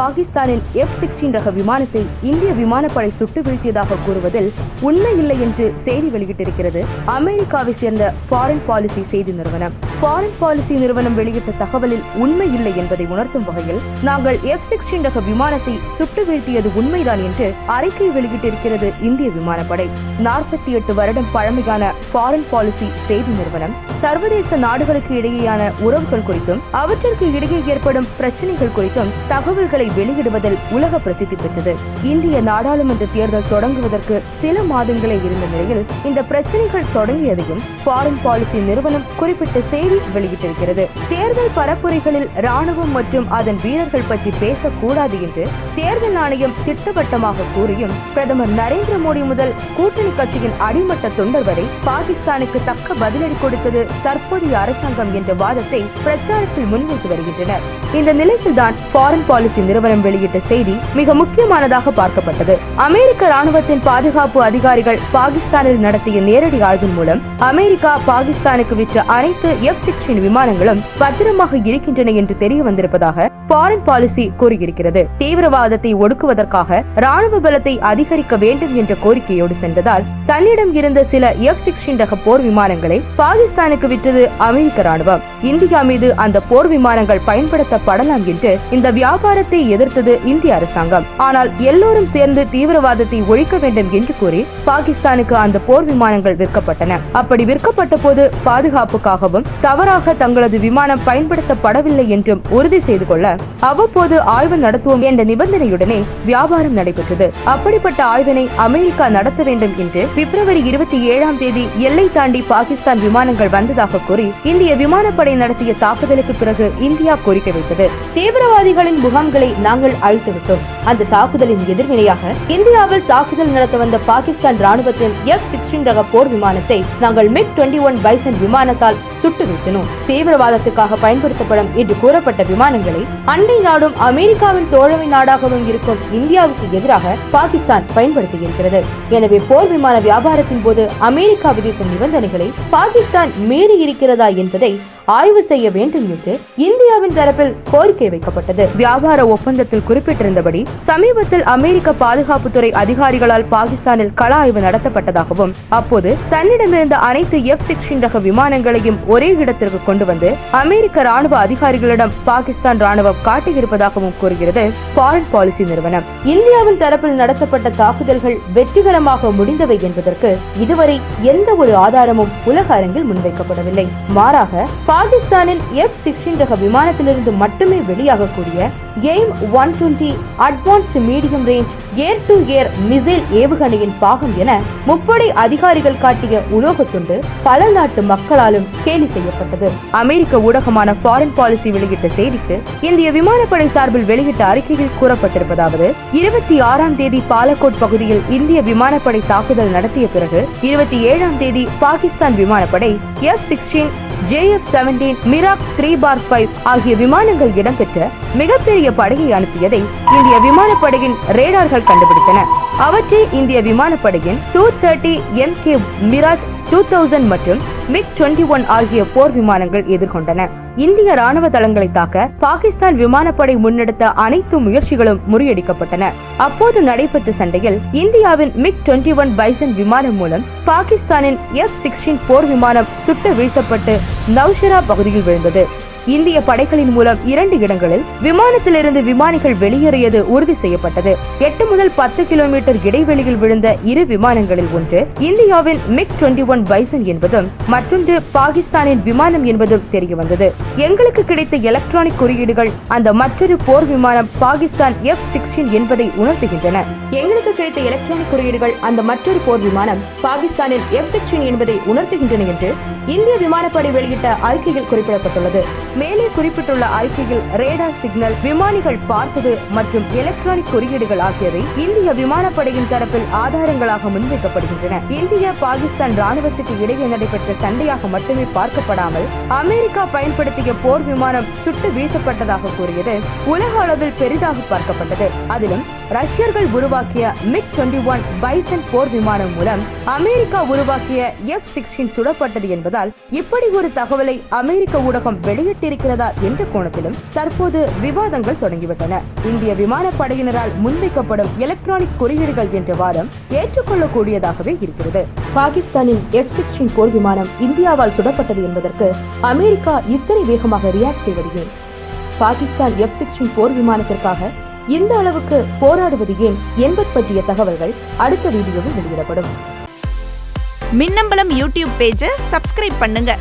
பாகிஸ்தானின் F-16 ரக விமானத்தை இந்திய விமானப்படை சுட்டு வீழ்த்தியதாக கூறுவதில் உண்மை இல்லை என்று செய்தி வெளியிட்டிருக்கிறது அமெரிக்காவை சேர்ந்த ஃபாரின் பாலிசி செய்தி நிறுவனம். ஃபாரின் பாலிசி நிறுவனம் வெளியிட்ட தகவலில் உண்மை இல்லை என்பதை உணர்த்தும் வகையில் நாங்கள் F-16 ரக விமானத்தை சுட்டு வீழ்த்தியது உண்மைதான் என்று அறிக்கை வெளியிட்டிருக்கிறது இந்திய விமானப்படை. 48 வருடம் பழமையான ஃபாரின் பாலிசி செய்தி நிறுவனம் சர்வதேச நாடுகளுக்கு இடையேயான உறவுகள் குறித்தும் அவற்றிற்கு இடையே ஏற்படும் பிரச்சனைகள் குறித்தும் தகவல்களை வெளியிடுவதில் உலக பிரசித்தி பெற்றது. இந்திய நாடாளுமன்ற தேர்தல் தொடங்குவதற்கு சில மாதங்களே இருந்த நிலையில் இந்த பிரச்சனைகள் தொடங்கியதையும் ஃபாரின் பாலிசி நிறுவனம் குறிப்பிட்ட செய்தி வெளியிட்டிருக்கிறது. தேர்தல் பரப்புரைகளில் ராணுவம் மற்றும் அதன் வீரர்கள் பற்றி பேசக்கூடாது என்று தேர்தல் ஆணையம் திட்டவட்டமாக கூறியும் பிரதமர் நரேந்திர மோடி முதல் கூட்டணி கட்சியின் அடிமட்ட தொண்டர் வரை பாகிஸ்தானுக்கு தக்க பதிலடி கொடுத்தது தற்போதைய அரசாங்கம் என்ற வாதத்தை பிரச்சாரத்தில் முன்வைத்து வருகின்றனர். இந்த நிலையில்தான் ஃபாரின் பாலிசி நிறுவனம் வெளியிட்ட செய்தி மிக முக்கியமானதாக பார்க்கப்பட்டது. அமெரிக்க ராணுவத்தின் பாதுகாப்பு அதிகாரிகள் பாகிஸ்தானில் நடத்திய நேரடி ஆய்வின் மூலம் அமெரிக்கா பாகிஸ்தானுக்கு விற்ற அனைத்து F-16 விமானங்களும் பத்திரமாக இருக்கின்றன என்று தெரிய வந்திருப்பதாக ஃபாரின் பாலிசி கூறியிருக்கிறது. தீவிரவாதத்தை ஒடுக்குவதற்காக ராணுவ பலத்தை அதிகரிக்க வேண்டும் என்ற கோரிக்கையோடு சென்றதால் தன்னிடம் இருந்த சில F-16 ரக போர் விமானங்களை பாகிஸ்தானுக்கு விற்றது அமெரிக்க ராணுவம். இந்தியா மீது அந்த போர் விமானங்கள் பயன்படுத்தப்படலாம் என்று இந்த வியாபாரத்தை எதிர்த்தது இந்திய அரசாங்கம். ஆனால் எல்லோரும் சேர்ந்து தீவிரவாதத்தை ஒழிக்க வேண்டும் என்று கூறி பாகிஸ்தானுக்கு அந்த போர் விமானங்கள் விற்கப்பட்டன. அப்படி விற்கப்பட்ட போது பாதுகாப்புக்காகவும் தவறாக தங்களது விமானம் பயன்படுத்தப்படவில்லை என்றும் உறுதி செய்து கொள்ள அவ்வப்போது ஆய்வு நடத்துவோம் என்ற நிபந்தனையுடனே வியாபாரம் நடைபெற்றது. அப்படிப்பட்ட ஆய்வினை அமெரிக்கா நடத்த வேண்டும் என்று பிப்ரவரி 27ஆம் தேதி எல்லை தாண்டி பாகிஸ்தான் விமானங்கள் வந்ததாக கூறி இந்திய விமானப்படை நடத்திய தாக்குதலுக்கு பிறகு இந்தியா கோரிக்கை வைத்தது. தீவிரவாதிகளின் முகாம்களை நாங்கள் அழித்துவிட்டோம். அந்த தாக்குதலின் எதிர்வினையாக இந்தியாவில் தாக்குதல் நடத்த வந்த பாகிஸ்தான் ராணுவத்தின் F-16 ரக போர் விமானத்தை நாங்கள் MiG-21 பைசன் விமானத்தால் சுட்டு வீழ்த்தினோம். தீவிரவாதத்துக்காக பயன்படுத்தப்படும் என்று கூறப்பட்ட விமானங்களை அண்டை நாடும் அமெரிக்காவின் தோழமை நாடாகவும் இருக்கும் இந்தியாவுக்கு எதிராக பாகிஸ்தான் பயன்படுத்தியிருக்கிறது. எனவே போர் விமான வியாபாரத்தின் போது அமெரிக்கா விதிக்கும் நிபந்தனைகளை பாகிஸ்தான் மீறி இருக்கிறதா என்பதை ஆய்வு செய்ய வேண்டும் என்று இந்தியாவின் தரப்பில் கோரிக்கை வைக்கப்பட்டது. வியாபார ஒப்பந்தத்தில் குறிப்பிட்டிருந்தபடி சமீபத்தில் அமெரிக்க பாதுகாப்புத்துறை அதிகாரிகளால் பாகிஸ்தானில் கள ஆய்வு நடத்தப்பட்டதாகவும் அப்போது தன்னிடமிருந்த அனைத்து F-16 ரக விமானங்களையும் ஒரே இடத்திற்கு கொண்டு வந்து அமெரிக்க ராணுவ அதிகாரிகளிடம் பாகிஸ்தான் ராணுவம் காட்டியிருப்பதாகவும் கூறுகிறது ஃபாரின் பாலிசி நிறுவனம். இந்தியாவின் தரப்பில் நடத்தப்பட்ட தாக்குதல்கள் வெற்றிகரமாக முடிந்தவை என்பதற்கு இதுவரை எந்த ஒரு ஆதாரமும் உலக அரங்கில் முன்வைக்கப்படவில்லை. மாறாக பாகிஸ்தானின் F-16 ரக விமானத்திலிருந்து மட்டுமே வெளியாகக்கூடிய AIM-120 advanced medium range air to air missile ஏவுகணையின் பாகம் என முப்படை அதிகாரிகள் காட்டிய உலோகத்துண்டு பல நாட்டு மக்களாலும் கேலி செய்யப்பட்டது. அமெரிக்க ஊடகமான ஃபாரின் பாலிசி வெளியிட்ட செய்திக்கு இந்திய விமானப்படை சார்பில் வெளியிட்ட அறிக்கையில் கூறப்பட்டிருப்பதாவது 26ஆம் தேதி பாலக்கோட் பகுதியில் இந்திய விமானப்படை தாக்குதல் நடத்திய பிறகு 27ஆம் தேதி பாகிஸ்தான் விமானப்படை F-16 JF-17 மிராக் 3/5 ஆகிய விமானங்கள் இடம்பெற்ற மிகப்பெரிய படையை அனுப்பியதை இந்திய விமானப்படையின் ரேடார்கள் கண்டுபிடித்தன. அவற்றை இந்திய விமானப்படையின் 230 MK மிராஜ் 2000 மற்றும் MiG-21 ஆகிய போர் விமானங்கள் எதிர்கொண்டன. இந்திய ராணுவ தளங்களை தாக்க பாகிஸ்தான் விமானப்படை முன்னெடுத்த அனைத்து முயற்சிகளும் முறியடிக்கப்பட்டன. அப்போது நடைபெற்ற சண்டையில் இந்தியாவின் MiG-21 பைசன் விமானம் மூலம் பாகிஸ்தானின் F-16 போர் விமானம் சுட்டு வீழ்த்தப்பட்டு நௌஷரா பகுதியில் விழுந்தது. இந்திய படைகளின் மூலம் 2 இடங்களில் விமானத்திலிருந்து விமானிகள் வெளியேறியது உறுதி செய்யப்பட்டது. 8 முதல் 10 கிலோமீட்டர் இடைவெளியில் விழுந்த இரு விமானங்களில் ஒன்று இந்தியாவின் MiG-21 பைசன் என்பதும் மற்றொன்று பாகிஸ்தானின் விமானம் என்பதும் தெரிய வந்தது. எங்களுக்கு கிடைத்த எலக்ட்ரானிக் குறியீடுகள் அந்த மற்றொரு போர் விமானம் பாகிஸ்தான் F-16 என்பதை உணர்த்துகின்றன. எங்களுக்கு கிடைத்த எலக்ட்ரானிக் குறியீடுகள் அந்த மற்றொரு போர் விமானம் பாகிஸ்தானின் F-16 என்பதை உணர்த்துகின்றன என்று இந்திய விமானப்படை வெளியிட்ட அறிக்கையில் குறிப்பிடப்பட்டுள்ளது. மேலே குறிப்பிட்டுள்ள அறிக்கையில் ரேடார் சிக்னல், விமானிகள் பார்த்தது மற்றும் எலக்ட்ரானிக் குறியீடுகள் ஆகியவை இந்திய விமானப்படையின் தரப்பில் ஆதாரங்களாக முன்வைக்கப்படுகின்றன. இந்திய பாகிஸ்தான் ராணுவத்துக்கு இடையே நடைபெற்ற சண்டையாக மட்டுமே பார்க்கப்படாமல் அமெரிக்கா பயன்படுத்திய போர் விமானம் சுட்டு வீசப்பட்டதாக கூறியது உலக அளவில் பெரிதாக பார்க்கப்பட்டது. அதிலும் ரஷ்யர்கள் உருவாக்கிய MiG-21 பைசன் போர் விமானம் மூலம் அமெரிக்கா உருவாக்கிய F-16 சுடப்பட்டது என்பதால் இப்படி ஒரு தகவலை அமெரிக்க ஊடகம் வெளியிட்ட விட்டிருக்கிறதா என்ற கோணத்திலும் தற்போது விவாதங்கள் தொடங்கிவிட்டன. இந்திய விமானப்படையினரால் முன்வைக்கப்படும் எலக்ட்ரானிக் குறியீடுகள் என்ற வாதம் ஏற்றுக்கொள்ளக்கூடியதாகவே இருக்கிறது. பாகிஸ்தானின் F-16 போர் விமானம் இந்தியாவால் சுடப்பட்டது என்பதற்கு அமெரிக்கா இத்தனை வேகமாக ரியாக்ட் செய்வது ஏன்? பாகிஸ்தான் F-16 போர் விமானத்திற்காக இந்த அளவுக்கு போராடுவது ஏன் என்பது பற்றிய தகவல்கள் அடுத்த வீடியோவில் வெளியிடப்படும். மின்னம்பலம் யூடியூப் பேஜை சப்ஸ்கிரைப் பண்ணுங்க.